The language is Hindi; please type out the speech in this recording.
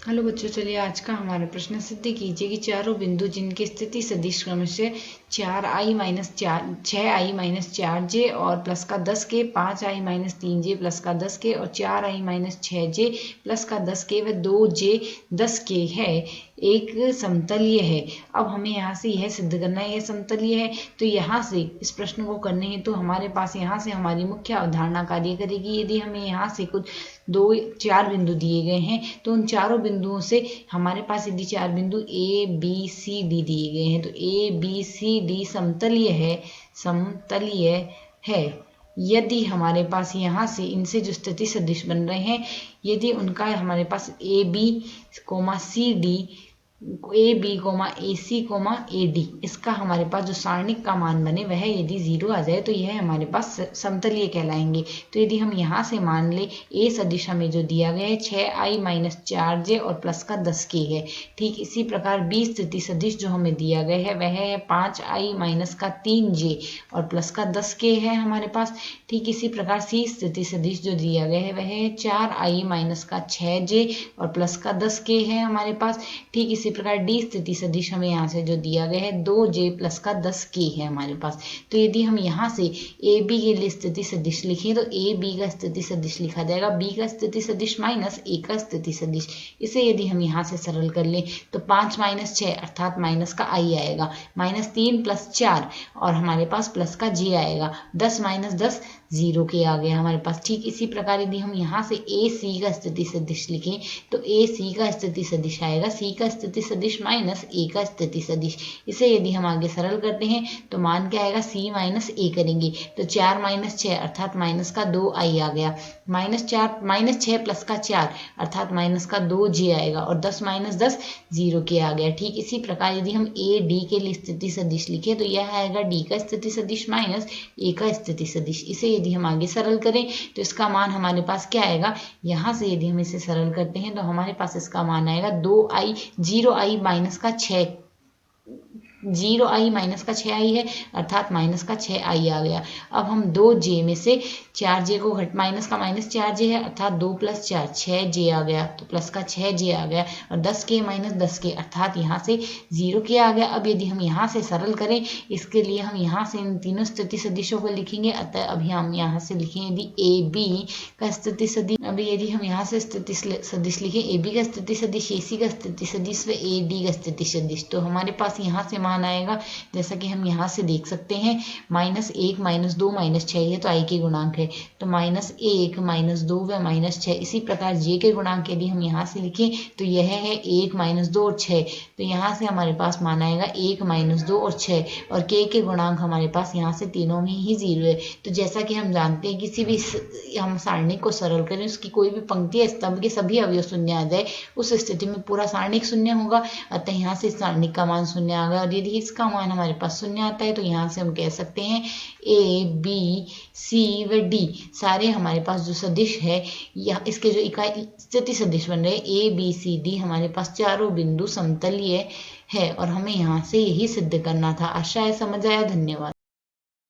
हेलो बच्चों, चलिए आज का हमारा प्रश्न सिद्ध कीजिए कि चारों बिंदु जिनकी स्थिति सदिश क्रमशः 6i-4j और प्लस का 10 के 5i-3j प्लस का 10 के और 4i-6j प्लस का 10 के व 2j 10 के है, एक समतलीय है। अब हमें यहाँ से यह सिद्ध करना है यह समतलीय है। तो यहाँ से इस प्रश्न को करने हैं तो हमारे पास यहाँ से हमारी मुख्य अवधारणा कार्य करेगी। यदि हमें यहाँ से कुछ 4 बिंदु दिए गए हैं तो उन चारों बिंदुओं से हमारे पास यदि 4 बिंदु ए बी सी डी दिए गए हैं तो ए बी सी डी समतलीय है। यदि हमारे पास यहाँ से इनसे जो स्थिति सदिश बन रहे हैं, यदि उनका हमारे पास A B C D A B A C A D इसका हमारे पास जो सारणिक का मान बने वह यदि 0 आ जाए तो यह हमारे पास समतलीय कहलाएंगे। तो यदि हम यहाँ से मान ले ए सदिश हमें जो दिया गया है 6i-4j और प्लस का 10 के है। ठीक इसी प्रकार बी स्थिति सदिश जो हमें दिया गया है वह है 5i-3j और प्लस का 10 के है हमारे पास। ठीक इसी प्रकार सी स्थिति सदिश जो दिया गया है वह है 4i-6j और प्लस का 10 के है हमारे पास। ठीक इसी प्रकार डी स्थिति सदिश हमें यहाँ से जो दिया गया है 2j प्लस का 10 के है हमारे पास। तो यदि हम यहाँ से ए बी के लिए स्थिति सदिश लिखें तो ए बी का स्थिति सदिश लिखा जाएगा बी का स्थिति सदिश माइनस ए का स्थिति सदिश। इसे यदि हम यहाँ से सरल कर लें तो 5-6 अर्थात माइनस का आई आएगा, -3 + 4 और हमारे पास प्लस का जे आएगा, 10 - 10 0 के आ गया हमारे पास। ठीक इसी प्रकार यदि हम यहाँ से ए सी का स्थिति सदिश लिखें तो ए सी का स्थिति सदिश आएगा सी का स्थिति सदिश माइनस ए का स्थिति सदिश। इसे यदि हम आगे सरल करते हैं तो मान क्या आएगा, सी माइनस ए करेंगे तो 4 - 6 अर्थात माइनस का 2 आई आ गया, -6 प्लस का 4 अर्थात माइनस का 2 जे आएगा और 10 - 10 0 के आ गया। ठीक इसी प्रकार यदि हम ए डी के लिए स्थिति सदिश लिखे तो यह आएगा डी का स्थिति सदिश माइनस ए का स्थिति सदिश। इसे यदि हम आगे सरल करें तो इसका मान हमारे पास क्या आएगा, यहाँ से यदि हम इसे सरल करते हैं तो हमारे पास इसका मान आएगा 0i-6i है अर्थात माइनस का 6i आ गया। अब हम 2j में से 4j को माइनस का -4j है अर्थात 2 + 4 6j आ गया तो प्लस का 6j आ गया और 10 के - 10 के अर्थात यहाँ से 0 के आ गया। अब यदि हम यहाँ से सरल करें इसके लिए हम यहाँ से इन तीनों स्थिति सदिशों को लिखेंगे। अतः अभी हम यहाँ से लिखें यदि ए बी का स्थिति सदिश, अभी यदि हम यहाँ से स्थिति सदिश लिखें ए बी का स्थिति सदिश ए सी का स्थिति सदिश व ए डी का स्थिति सदिश, तो हमारे पास यहाँ से मान आएगा जैसा कि हम यहाँ से देख सकते हैं -1 -2 -6 ये तो i के गुणांक है तो -1 -2 व -6। इसी प्रकार j के गुणांक यदि हम यहाँ से लिखें तो यह है 1 -2 और 6, तो यहाँ से हमारे पास मान आएगा 1 -2 और 6 और k के गुणांक हमारे पास यहाँ से तीनों में ही 0 है। तो जैसा कि हम जानते हैं किसी भी हम सारणिक को सरल करें उसकी कोई भी पंक्ति या स्तंभ के सभी अवयव शून्य आ जाए उस स्थिति में पूरा सारणिक शून्य होगा। अतः यहाँ से सारणिक का मान शून्य आ गया और यदि इसका मान हमारे पास शून्य आता है तो यहाँ से हम कह सकते हैं ए बी सी व डी सारे हमारे पास जो सदिश है या इसके जो इकाई स्थिति सदिश बन रहे हैं ए बी सी डी हमारे पास चारों बिंदु समतलीय है और हमें यहाँ से यही सिद्ध करना था। आशा है समझ आया। धन्यवाद।